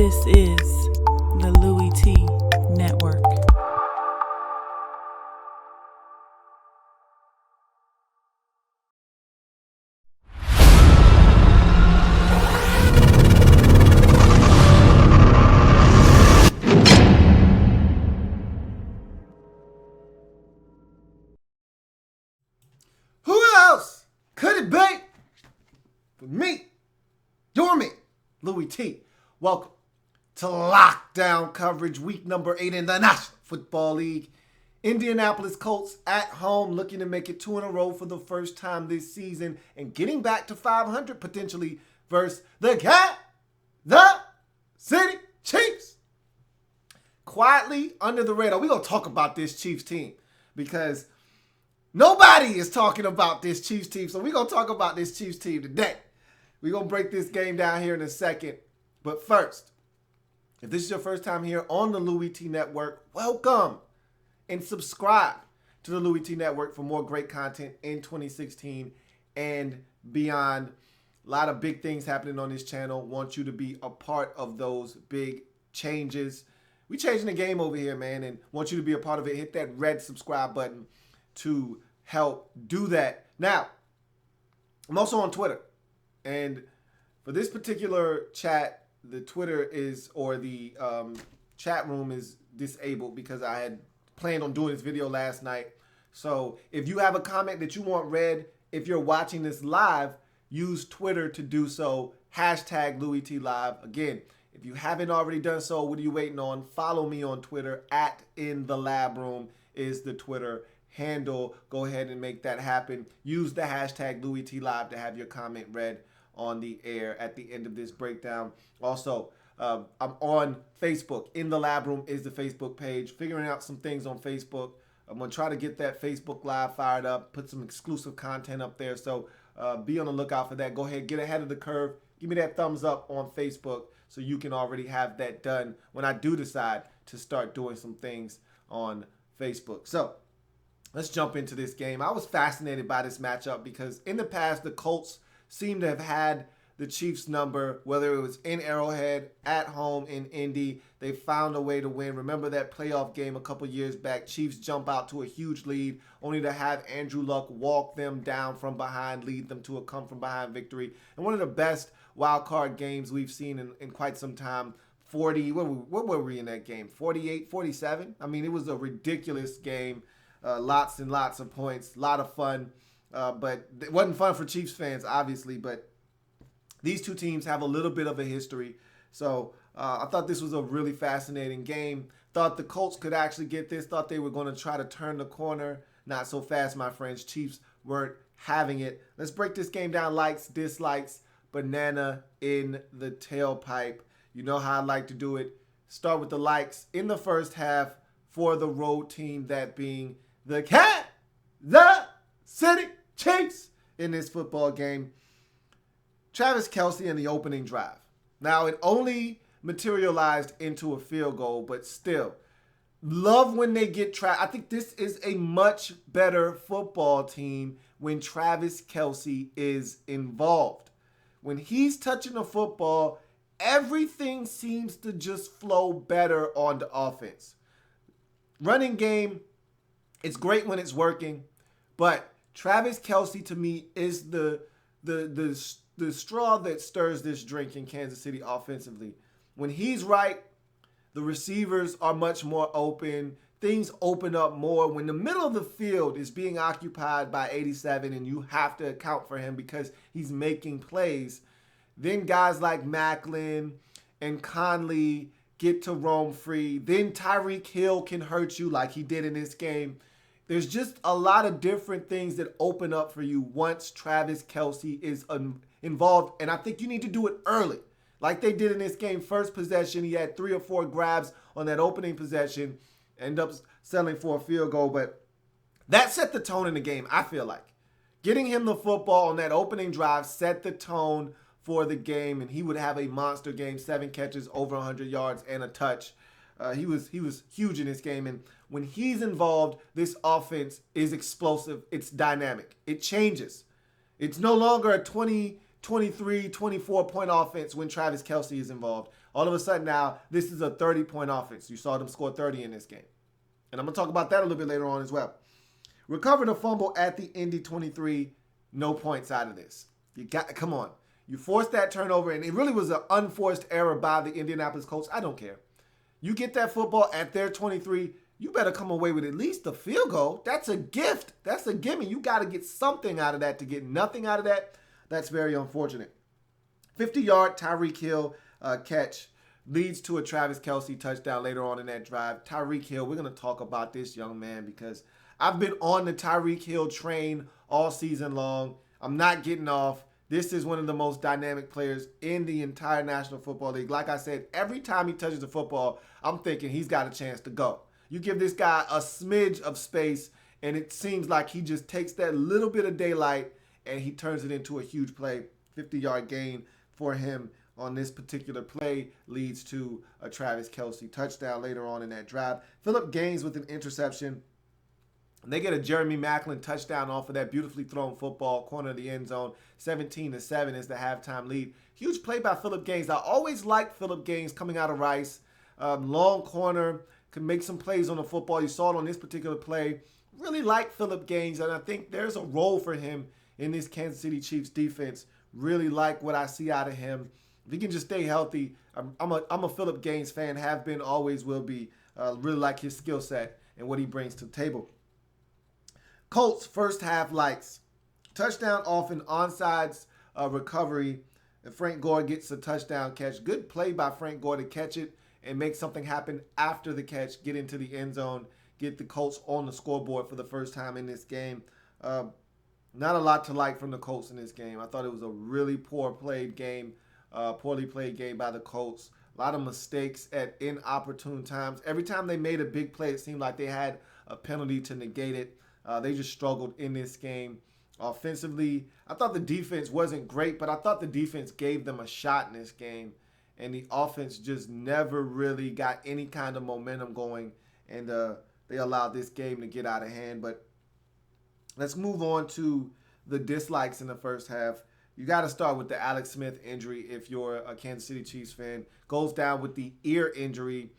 This is the Louie Tee Network. Who else could it be but me, your man, Louie Tee? Welcome to Lockdown Coverage, week number 8 in the National Football League. Indianapolis Colts at home, looking to make it 2 in a row for the first time this season and getting back to 500 potentially versus the City Chiefs. Quietly under the radar, we're going to talk about this Chiefs team because nobody is talking about this Chiefs team, so we're going to talk about this Chiefs team today. We're going to break this game down here in a second. But first, if this is your first time here on the Louie Tee Network, welcome and subscribe to the Louie Tee Network for more great content in 2016 and beyond. A lot of big things happening on this channel. Want you to be a part of those big changes. We changing the game over here, man, and want you to be a part of it. Hit that red subscribe button to help do that. Now, I'm also on Twitter. And for this particular chat, the Twitter is, or the chat room is disabled because I had planned on doing this video last night. So if you have a comment that you want read, if you're watching this live, use Twitter to do so. Hashtag Louie Tee Live. Again, if you haven't already done so, what are you waiting on? Follow me on Twitter. @InTheLabRoom is the Twitter handle. Go ahead and make that happen. Use the hashtag Louie Tee Live to have your comment read on the air at the end of this breakdown. Also, I'm on Facebook. In the Lab Room is the Facebook page. Figuring out some things on Facebook. I'm going to try to get that Facebook Live fired up, put some exclusive content up there. So be on the lookout for that. Go ahead, get ahead of the curve. Give me that thumbs up on Facebook so you can already have that done when I do decide to start doing some things on Facebook. So let's jump into this game. I was fascinated by this matchup because in the past, the Colts seem to have had the Chiefs number, whether it was in Arrowhead, at home in Indy. They found a way to win. Remember that playoff game a couple years back? Chiefs jump out to a huge lead, only to have Andrew Luck walk them down from behind, lead them to a come-from-behind victory. And one of the best wild card games we've seen in quite some time. 40, what were we in that game? 48, 47? I mean, it was a ridiculous game. Lots and lots of points, a lot of fun. But it wasn't fun for Chiefs fans, obviously, but these two teams have a little bit of a history. So I thought this was a really fascinating game. Thought the Colts could actually get this. Thought they were going to try to turn the corner. Not so fast, my friends. Chiefs weren't having it. Let's break this game down. Likes, dislikes, banana in the tailpipe. You know how I like to do it. Start with the likes in the first half for the road team, that being the City Chiefs in this football game. Travis Kelce in the opening drive. Now, it only materialized into a field goal, but still, love when they get I think this is a much better football team when Travis Kelce is involved. When he's touching the football, everything seems to just flow better on the offense. Running game, it's great when it's working, but Travis Kelce to me is the straw that stirs this drink in Kansas City offensively. When he's right, the receivers are much more open. Things open up more. When the middle of the field is being occupied by 87 and you have to account for him because he's making plays, then guys like Macklin and Conley get to roam free. Then Tyreek Hill can hurt you like he did in this game. There's just a lot of different things that open up for you once Travis Kelce is involved. And I think you need to do it early. Like they did in this game. First possession, he had 3 or 4 grabs on that opening possession. End up settling for a field goal. But that set the tone in the game, I feel like. Getting him the football on that opening drive set the tone for the game. And he would have a monster game. 7 catches, over 100 yards, and a touch. He was huge in this game. And when he's involved, this offense is explosive. It's dynamic. It changes. It's no longer a 20 23, 24-point offense when Travis Kelce is involved. All of a sudden now, this is a 30-point offense. You saw them score 30 in this game. And I'm going to talk about that a little bit later on as well. Recovered a fumble at the Indy 23, no points out of this. Come on. You forced that turnover, and it really was an unforced error by the Indianapolis Colts. I don't care. You get that football at their 23, you better come away with at least a field goal. That's a gift. That's a gimme. You got to get something out of that. To get nothing out of that, that's very unfortunate. 50-yard Tyreek Hill catch leads to a Travis Kelce touchdown later on in that drive. Tyreek Hill, we're going to talk about this young man because I've been on the Tyreek Hill train all season long. I'm not getting off. This is one of the most dynamic players in the entire National Football League. Like I said, every time he touches the football, I'm thinking he's got a chance to go. You give this guy a smidge of space, and it seems like he just takes that little bit of daylight and he turns it into a huge play. 50-yard gain for him on this particular play leads to a Travis Kelce touchdown later on in that drive. Phillip Gaines with an interception. They get a Jeremy Maclin touchdown off of that beautifully thrown football, corner of the end zone. 17-7 is the halftime lead. Huge play by Phillip Gaines. I always liked Phillip Gaines coming out of Rice. Long corner, could make some plays on the football. You saw it on this particular play. Really like Phillip Gaines, and I think there's a role for him in this Kansas City Chiefs defense. Really like what I see out of him. If he can just stay healthy, I'm a Phillip Gaines fan, have been, always will be. Really like his skill set and what he brings to the table. Colts first half lights. Touchdown off an onside recovery. And Frank Gore gets a touchdown catch. Good play by Frank Gore to catch it and make something happen after the catch, get into the end zone, get the Colts on the scoreboard for the first time in this game. Not a lot to like from the Colts in this game. I thought it was a really poorly played game by the Colts. A lot of mistakes at inopportune times. Every time they made a big play, it seemed like they had a penalty to negate it. They just struggled in this game. Offensively, I thought the defense wasn't great, but I thought the defense gave them a shot in this game. And the offense just never really got any kind of momentum going. And they allowed this game to get out of hand. But let's move on to the dislikes in the first half. You got to start with the Alex Smith injury if you're a Kansas City Chiefs fan. Goes down with the ear injury.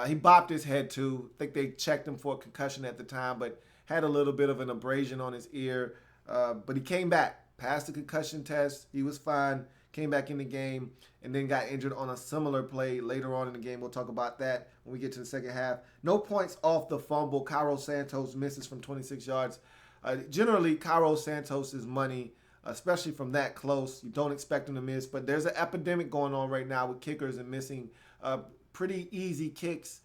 He bopped his head too. I think they checked him for a concussion at the time, but had a little bit of an abrasion on his ear. But he came back, passed the concussion test. He was fine, came back in the game, and then got injured on a similar play later on in the game. We'll talk about that when we get to the second half. No points off the fumble. Cairo Santos misses from 26 yards. Generally, Cairo Santos is money, especially from that close. You don't expect him to miss, but there's an epidemic going on right now with kickers and missing pretty easy kicks.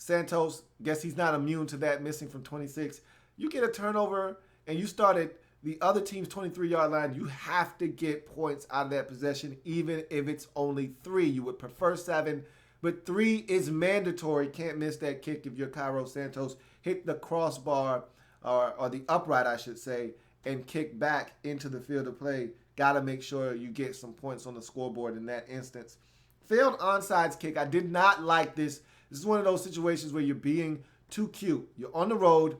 Santos, guess he's not immune to that, missing from 26. You get a turnover and you start at the other team's 23-yard line, you have to get points out of that possession, even if it's only 3. You would prefer 7, but 3 is mandatory. Can't miss that kick if you're Cairo Santos. Hit the crossbar, or the upright, I should say, and kick back into the field of play. Got to make sure you get some points on the scoreboard in that instance. Failed onside kick. I did not like this. This is one of those situations where you're being too cute. You're on the road.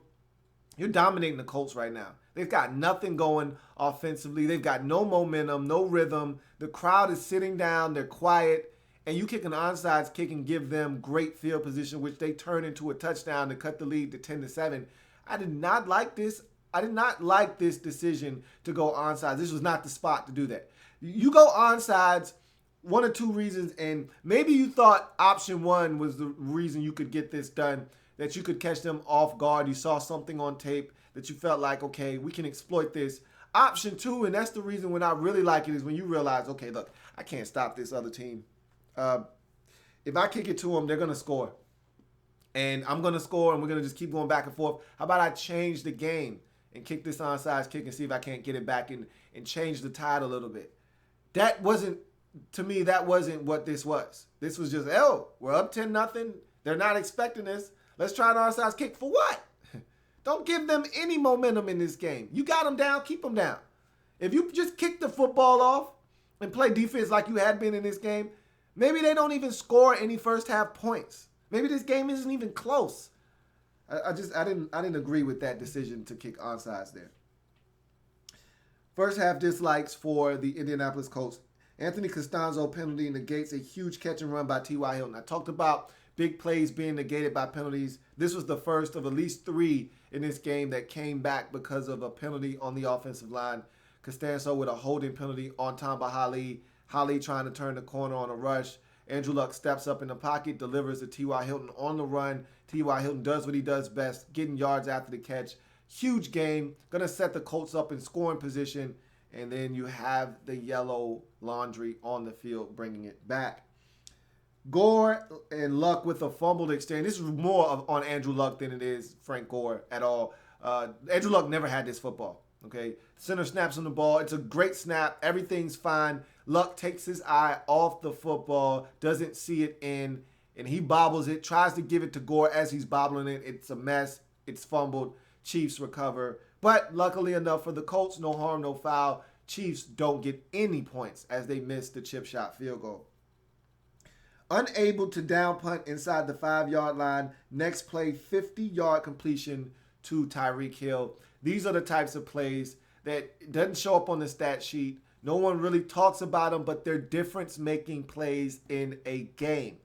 You're dominating the Colts right now. They've got nothing going offensively. They've got no momentum, no rhythm. The crowd is sitting down. They're quiet. And you kick an onside kick and give them great field position, which they turn into a touchdown to cut the lead to 10-7. I did not like this. I did not like this decision to go onside. This was not the spot to do that. You go onsides, one or two reasons, and maybe you thought option 1 was the reason you could get this done, that you could catch them off guard. You saw something on tape that you felt like, okay, we can exploit this. Option 2, and that's the reason when I really like it, is when you realize, okay, look, I can't stop this other team. If I kick it to them, they're going to score. And I'm going to score, and we're going to just keep going back and forth. How about I change the game and kick this onside kick and see if I can't get it back and change the tide a little bit? That wasn't, to me, that wasn't what this was. This was just, we're up 10-0. They're not expecting this. Let's try an onside kick. For what? Don't give them any momentum in this game. You got them down, keep them down. If you just kick the football off and play defense like you had been in this game, maybe they don't even score any first half points. Maybe this game isn't even close. I didn't agree with that decision to kick onsides there. First half dislikes for the Indianapolis Colts. Anthony Costanzo penalty negates a huge catch and run by T.Y. Hilton. I talked about big plays being negated by penalties. This was the first of at least 3 in this game that came back because of a penalty on the offensive line. Costanzo with a holding penalty on Tamba Hali. Hali trying to turn the corner on a rush. Andrew Luck steps up in the pocket, delivers to T.Y. Hilton on the run. T.Y. Hilton does what he does best, getting yards after the catch. Huge game. Going to set the Colts up in scoring position. And then you have the yellow laundry on the field, bringing it back. Gore and Luck with a fumbled exchange. This is more on Andrew Luck than it is Frank Gore at all. Andrew Luck never had this football. Okay, center snaps on the ball. It's a great snap. Everything's fine. Luck takes his eye off the football, doesn't see it in, and he bobbles it, tries to give it to Gore as he's bobbling it. It's a mess. It's fumbled. Chiefs recover. But luckily enough for the Colts, no harm, no foul. Chiefs don't get any points as they miss the chip shot field goal. Unable to down punt inside the 5-yard line. Next play, 50-yard completion to Tyreek Hill. These are the types of plays that doesn't show up on the stat sheet. No one really talks about them, but they're difference-making plays in a game.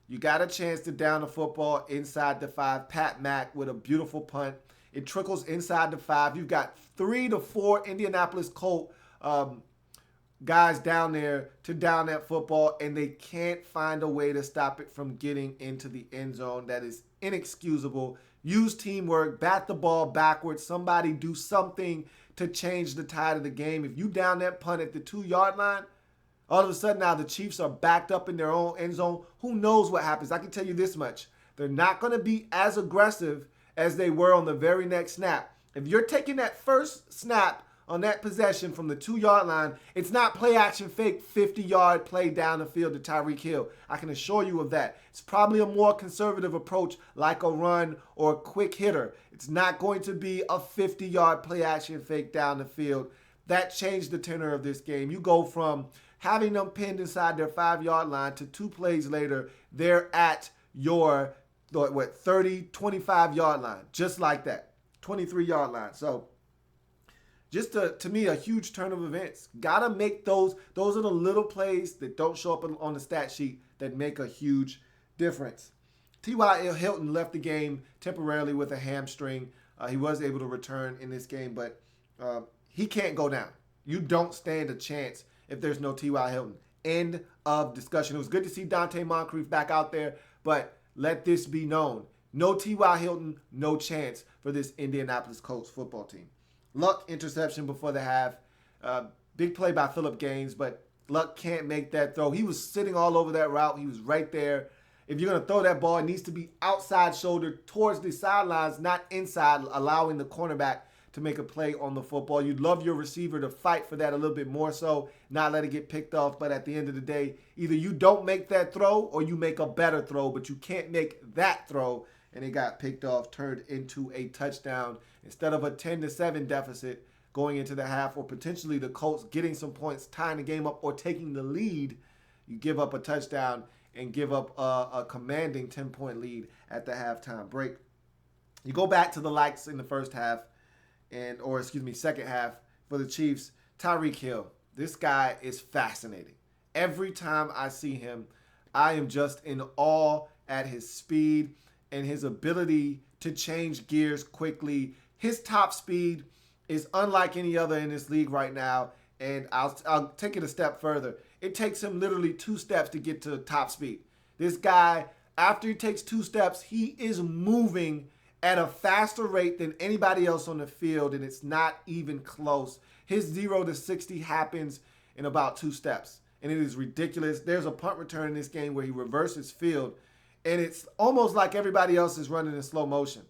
You got a chance to down the football inside the 5. Pat Mack with a beautiful punt. It trickles inside the 5. You've got 3 to 4 Indianapolis Colts guys down there to down that football, and they can't find a way to stop it from getting into the end zone. That is inexcusable. Use teamwork, bat the ball backwards. Somebody do something to change the tide of the game. If you down that punt at the 2-yard line, all of a sudden now the Chiefs are backed up in their own end zone. Who knows what happens? I can tell you this much. They're not going to be as aggressive as they were on the very next snap. If you're taking that first snap on that possession from the 2-yard line, it's not play action fake 50-yard play down the field to Tyreek Hill. I can assure you of that. It's probably a more conservative approach like a run or a quick hitter. It's not going to be a 50-yard play action fake down the field. That changed the tenor of this game. You go from having them pinned inside their 5-yard line to 2 plays later, they're at your 30, 25-yard line, just like that, 23-yard line. So just to me, a huge turn of events. Got to make those. Those are the little plays that don't show up on the stat sheet that make a huge difference. T.Y. Hilton left the game temporarily with a hamstring. He was able to return in this game, but he can't go down. You don't stand a chance if there's no T.Y. Hilton. End of discussion. It was good to see Dante Moncrief back out there, but let this be known. No T.Y. Hilton, no chance for this Indianapolis Colts football team. Luck interception before the half. Big play by Phillip Gaines, but Luck can't make that throw. He was sitting all over that route. He was right there. If you're going to throw that ball, it needs to be outside shoulder towards the sidelines, not inside, allowing the cornerback to make a play on the football. You'd love your receiver to fight for that a little bit more so, not let it get picked off. But at the end of the day, either you don't make that throw or you make a better throw, but you can't make that throw. And it got picked off, turned into a touchdown. Instead of a 10-7 deficit going into the half, or potentially the Colts getting some points, tying the game up, or taking the lead, you give up a touchdown and give up a commanding 10-point lead at the halftime break. You go back to the likes in the first half, second half for the Chiefs. Tyreek Hill, this guy is fascinating. Every time I see him, I am just in awe at his speed and his ability to change gears quickly. His top speed is unlike any other in this league right now, and I'll take it a step further. It takes him literally 2 steps to get to top speed. This guy, after he takes 2 steps, he is moving at a faster rate than anybody else on the field, and it's not even close. His 0 to 60 happens in about 2 steps, and it is ridiculous. There's a punt return in this game where he reverses field, and it's almost like everybody else is running in slow motion.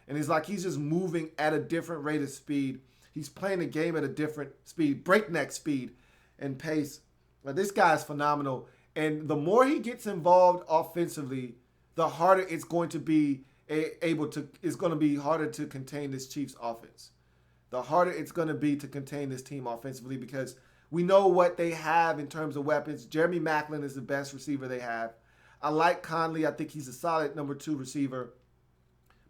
And it's like he's just moving at a different rate of speed. He's playing the game at a different speed, breakneck speed and pace. But this guy is phenomenal. And the more he gets involved offensively, the harder it's going to be harder to contain this Chiefs offense. The harder it's going to be to contain this team offensively, because we know what they have in terms of weapons. Jeremy Maclin is the best receiver they have. I like Conley. I think he's a solid number 2 receiver.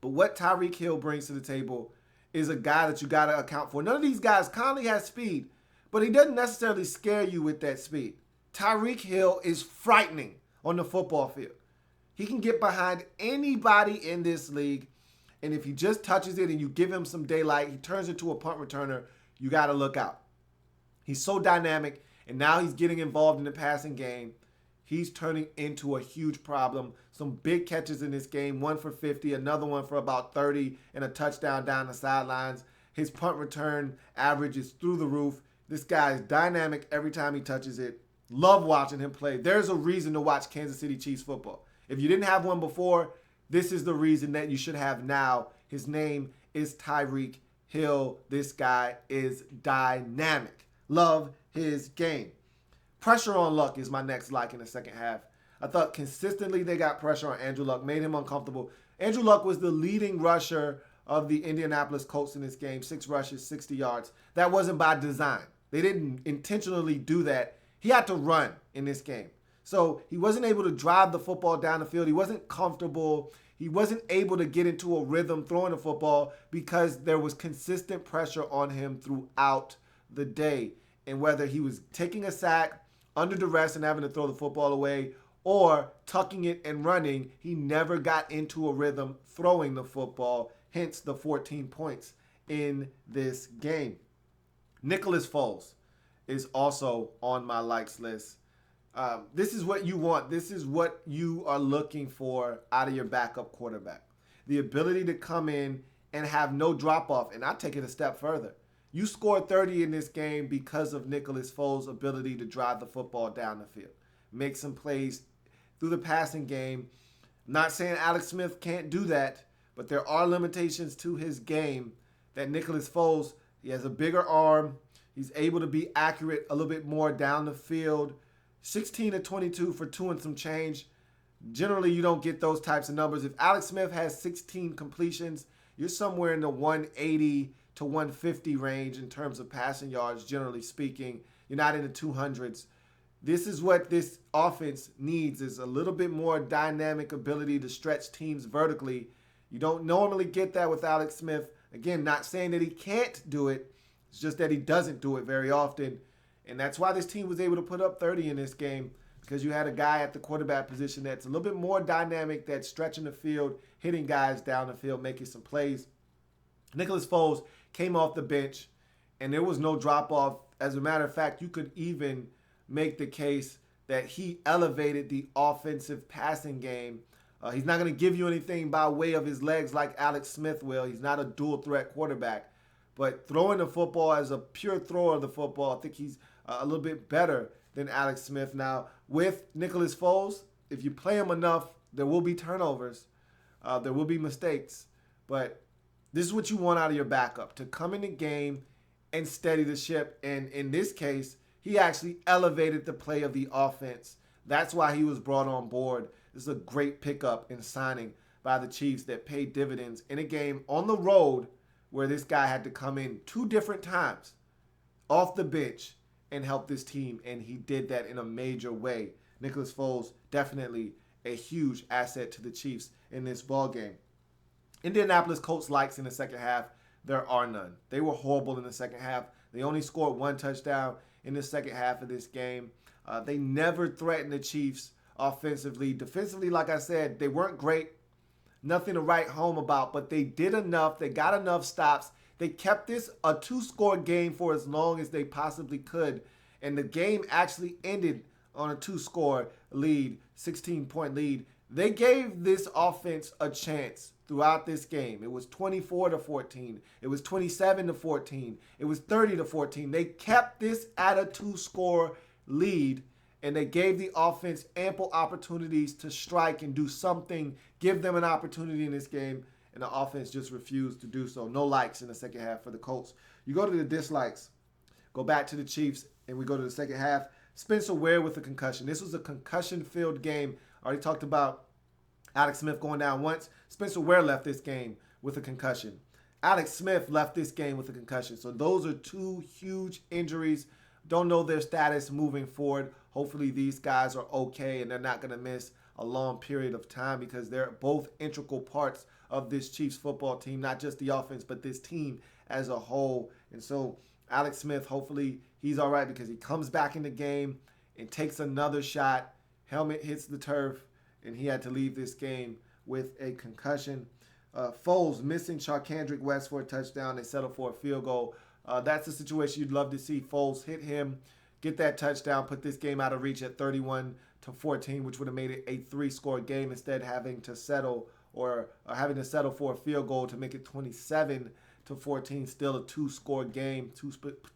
But what Tyreek Hill brings to the table is a guy that you got to account for. None of these guys, Conley has speed, but he doesn't necessarily scare you with that speed. Tyreek Hill is frightening on the football field. He can get behind anybody in this league, and if he just touches it and you give him some daylight, he turns into a punt returner. You got to look out. He's so dynamic, and now he's getting involved in the passing game. He's turning into a huge problem. Some big catches in this game, one for 50, another one for about 30, and a touchdown down the sidelines. His punt return average is through the roof. This guy is dynamic every time he touches it. Love watching him play. There's a reason to watch Kansas City Chiefs football. If you didn't have one before, this is the reason that you should have now. His name is Tyreek Hill. This guy is dynamic. Love his game. Pressure on Luck is my next like in the second half. I thought consistently they got pressure on Andrew Luck, made him uncomfortable. Andrew Luck was the leading rusher of the Indianapolis Colts in this game, 6 rushes, 60 yards. That wasn't by design. They didn't intentionally do that. He had to run in this game. So he wasn't able to drive the football down the field. He wasn't comfortable. He wasn't able to get into a rhythm throwing the football because there was consistent pressure on him throughout the day. And whether he was taking a sack, under duress and having to throw the football away, or tucking it and running, he never got into a rhythm throwing the football, hence the 14 points in this game. Nicholas Foles is also on my likes list. This is what you want. This is what you are looking for out of your backup quarterback. The ability to come in and have no drop-off. And I'll take it a step further. You scored 30 in this game because of Nicholas Foles' ability to drive the football down the field. Make some plays through the passing game. I'm not saying Alex Smith can't do that, but there are limitations to his game that Nicholas Foles, he has a bigger arm. He's able to be accurate a little bit more down the field. 16 to 22 for 2 and some change. Generally, you don't get those types of numbers. If Alex Smith has 16 completions, you're somewhere in the 180 to 150 range in terms of passing yards, generally speaking. You're not in the 200s. This is what this offense needs, is a little bit more dynamic ability to stretch teams vertically. You don't normally get that with Alex Smith. Again, not saying that he can't do it. It's just that he doesn't do it very often. And that's why this team was able to put up 30 in this game, because you had a guy at the quarterback position that's a little bit more dynamic, that's stretching the field, hitting guys down the field, making some plays. Nicholas Foles came off the bench, and there was no drop-off. As a matter of fact, you could even make the case that he elevated the offensive passing game. He's not going to give you anything by way of his legs like Alex Smith will. He's not a dual-threat quarterback. But throwing the football as a pure thrower of the football, I think he's a little bit better than Alex Smith. Now, with Nicholas Foles, if you play him enough, there will be turnovers. There will be mistakes. But this is what you want out of your backup, to come in the game and steady the ship. And in this case, he actually elevated the play of the offense. That's why he was brought on board. This is a great pickup and signing by the Chiefs that paid dividends in a game on the road where this guy had to come in 2 different times off the bench and help this team, and he did that in a major way. Nicholas Foles, definitely a huge asset to the Chiefs in this ballgame. Indianapolis Colts likes in the second half, there are none. They were horrible in the second half. They only scored 1 touchdown in the second half of this game. They never threatened the Chiefs offensively. Defensively, like I said, they weren't great. Nothing to write home about, but they did enough. They got enough stops. They kept this a 2-score game for as long as they possibly could. And the game actually ended on a 2-score lead, 16-point lead. They gave this offense a chance throughout this game. It was 24-14. It was 27-14. It was 30-14. They kept this at a 2-score lead, and they gave the offense ample opportunities to strike and do something, give them an opportunity in this game, and the offense just refused to do so. No likes in the second half for the Colts. You go to the dislikes, go back to the Chiefs, and we go to the second half. Spencer Ware with a concussion. This was a concussion-filled game. I already talked about Alex Smith going down once. Spencer Ware left this game with a concussion. Alex Smith left this game with a concussion. So those are 2 huge injuries. Don't know their status moving forward. Hopefully these guys are okay and they're not going to miss a long period of time, because they're both integral parts of this Chiefs football team, not just the offense, but this team as a whole. And so Alex Smith, hopefully he's all right because he comes back in the game and takes another shot. Helmet hits the turf, and he had to leave this game with a concussion. Foles missing Charkandrick West for a touchdown. They settle for a field goal. That's a situation you'd love to see Foles hit him, get that touchdown, put this game out of reach at 31-14, which would have made it a 3-score game, instead having to settle for a field goal to make it 27-14, still a 2-score game,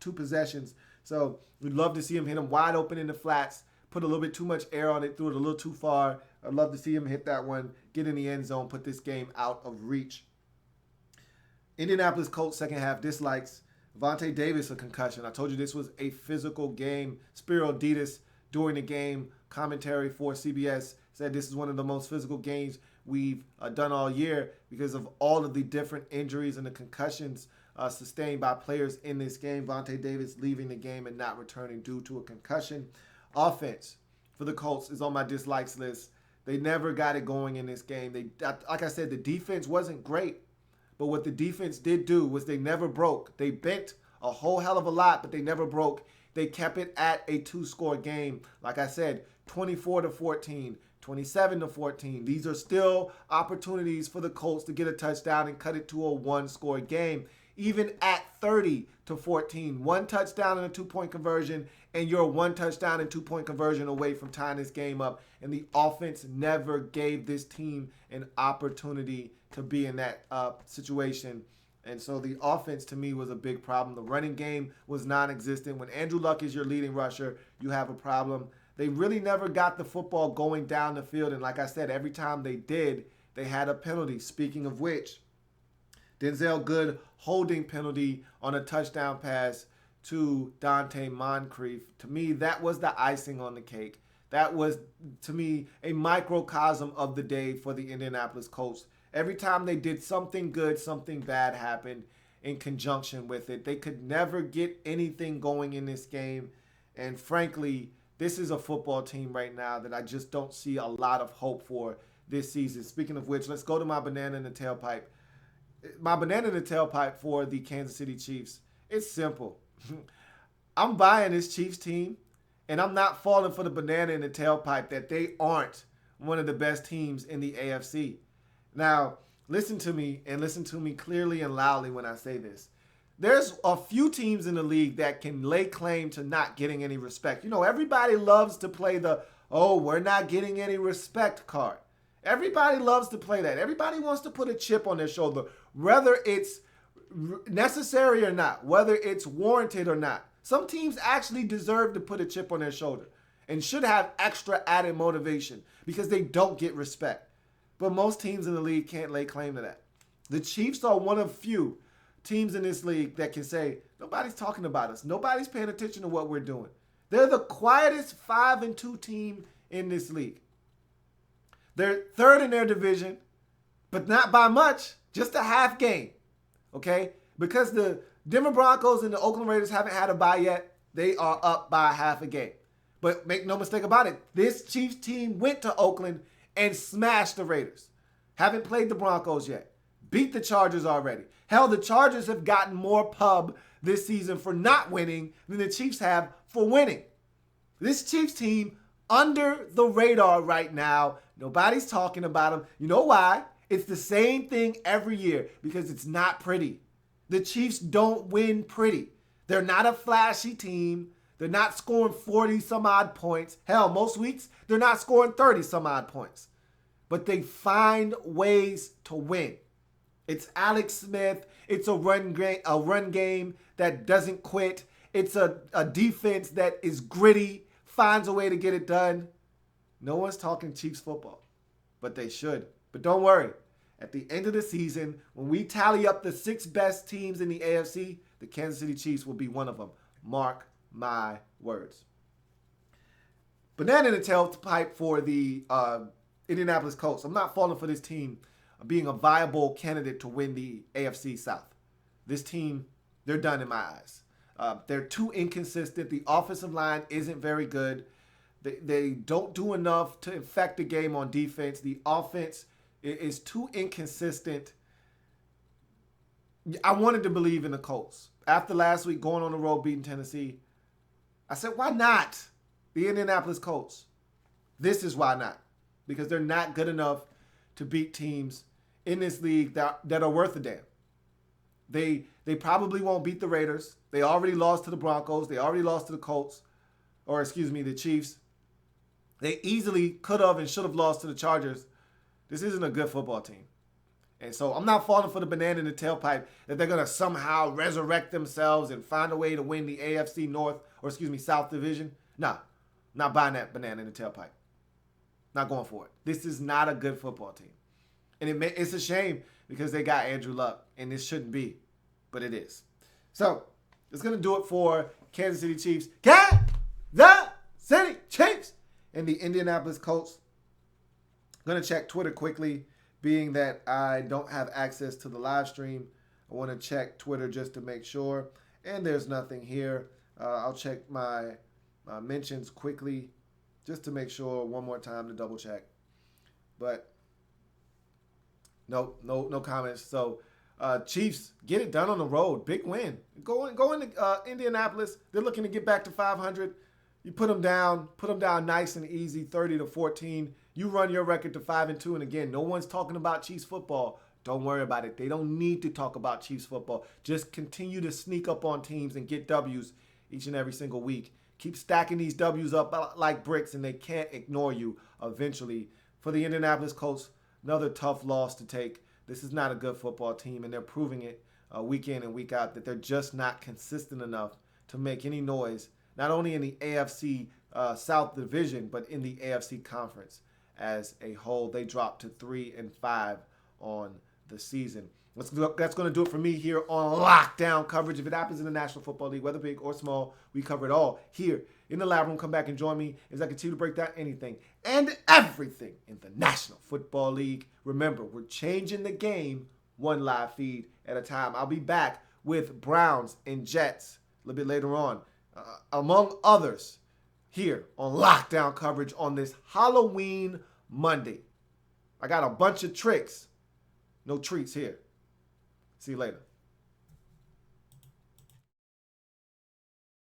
two possessions. So we'd love to see him hit him wide open in the flats, put a little bit too much air on it, threw it a little too far. I'd love to see him hit that one, get in the end zone, put this game out of reach. Indianapolis Colts second half dislikes. Vontae Davis, a concussion. I told you this was a physical game. Spiro Adidas, during the game, commentary for CBS, said this is one of the most physical games we've done all year because of all of the different injuries and the concussions sustained by players in this game. Vontae Davis leaving the game and not returning due to a concussion. Offense for the Colts is on my dislikes list. They never got it going in this game. Like I said, the defense wasn't great. But what the defense did do was they never broke. They bent a whole hell of a lot, but they never broke. They kept it at a 2-score game. Like I said, 24-14, 27-14. These are still opportunities for the Colts to get a touchdown and cut it to a 1-score game. Even at 30-14, 1 touchdown and a 2-point conversion, and you're 1 touchdown and 2-point conversion away from tying this game up. And the offense never gave this team an opportunity to be in that situation. And so the offense, to me, was a big problem. The running game was non-existent. When Andrew Luck is your leading rusher, you have a problem. They really never got the football going down the field. And like I said, every time they did, they had a penalty. Speaking of which, Denzel Good holding penalty on a touchdown pass to Dante Moncrief. To me, that was the icing on the cake. That was, to me, a microcosm of the day for the Indianapolis Colts. Every time they did something good, something bad happened in conjunction with it. They could never get anything going in this game. And frankly, this is a football team right now that I just don't see a lot of hope for this season. Speaking of which, let's go to my banana in the tailpipe. My banana in the tailpipe for the Kansas City Chiefs. It's simple. I'm buying this Chiefs team, and I'm not falling for the banana in the tailpipe that they aren't one of the best teams in the AFC. Now, listen to me, and listen to me clearly and loudly when I say this. There's a few teams in the league that can lay claim to not getting any respect. You know, everybody loves to play the, oh, we're not getting any respect card. Everybody loves to play that. Everybody wants to put a chip on their shoulder, whether it's necessary or not, whether it's warranted or not. Some teams actually deserve to put a chip on their shoulder and should have extra added motivation because they don't get respect. But most teams in the league can't lay claim to that. The Chiefs are one of few teams in this league that can say, nobody's talking about us. Nobody's paying attention to what we're doing. They're the quietest 5-2 team in this league. They're third in their division, but not by much, just a half game. Okay? Because the Denver Broncos and the Oakland Raiders haven't had a bye yet, they are up by half a game. But make no mistake about it, this Chiefs team went to Oakland and smashed the Raiders. Haven't played the Broncos yet. Beat the Chargers already. Hell, the Chargers have gotten more pub this season for not winning than the Chiefs have for winning. This Chiefs team under the radar right now. Nobody's talking about them. You know why? It's the same thing every year because it's not pretty. The Chiefs don't win pretty. They're not a flashy team. They're not scoring 40-some-odd points. Hell, most weeks, they're not scoring 30-some-odd points. But they find ways to win. It's Alex Smith. It's a run game that doesn't quit. It's a defense that is gritty, finds a way to get it done. No one's talking Chiefs football, but they should. But don't worry. At the end of the season, when we tally up the 6 best teams in the AFC, the Kansas City Chiefs will be one of them. Mark my words. Banana in the tailpipe for the Indianapolis Colts. I'm not falling for this team being a viable candidate to win the AFC South. This team, they're done in my eyes. They're too inconsistent. The offensive line isn't very good. They don't do enough to affect the game on defense. The offense is too inconsistent. I wanted to believe in the Colts. After last week going on the road beating Tennessee, I said, why not the Indianapolis Colts? This is why not. Because they're not good enough to beat teams in this league that are worth a damn. They probably won't beat the Raiders. They already lost to the Broncos. They already lost to the Colts. Or, excuse me, the Chiefs. They easily could have and should have lost to the Chargers. This isn't a good football team. And so I'm not falling for the banana in the tailpipe that they're going to somehow resurrect themselves and find a way to win the AFC North, or excuse me, South Division. Nah, not buying that banana in the tailpipe. Not going for it. This is not a good football team. And it's a shame because they got Andrew Luck, and this shouldn't be, but it is. So it's going to do it for Kansas City Chiefs. Kansas City Chiefs and the Indianapolis Colts. I'm going to check Twitter quickly, being that I don't have access to the live stream. I want to check Twitter just to make sure. And there's nothing here. I'll check my mentions quickly just to make sure one more time to double check. But no comments. So Chiefs, get it done on the road. Big win. Go into Indianapolis. They're looking to get back to 500. You put them down nice and easy, 30-14. You run your record to 5-2. And again, no one's talking about Chiefs football. Don't worry about it. They don't need to talk about Chiefs football. Just continue to sneak up on teams and get W's each and every single week. Keep stacking these W's up like bricks, and they can't ignore you eventually. For the Indianapolis Colts, another tough loss to take. This is not a good football team, and they're proving it week in and week out that they're just not consistent enough to make any noise, not only in the AFC South Division, but in the AFC Conference as a whole. They dropped to 3-5 on the season. That's going to do it for me here on Lockdown Coverage. If it happens in the National Football League, whether big or small, we cover it all here in the lab room. Come back and join me as I continue to break down anything and everything in the National Football League. Remember, we're changing the game one live feed at a time. I'll be back with Browns and Jets a little bit later on, among others, here on Lockdown Coverage on this Halloween Monday. I got a bunch of tricks. No treats here. See you later.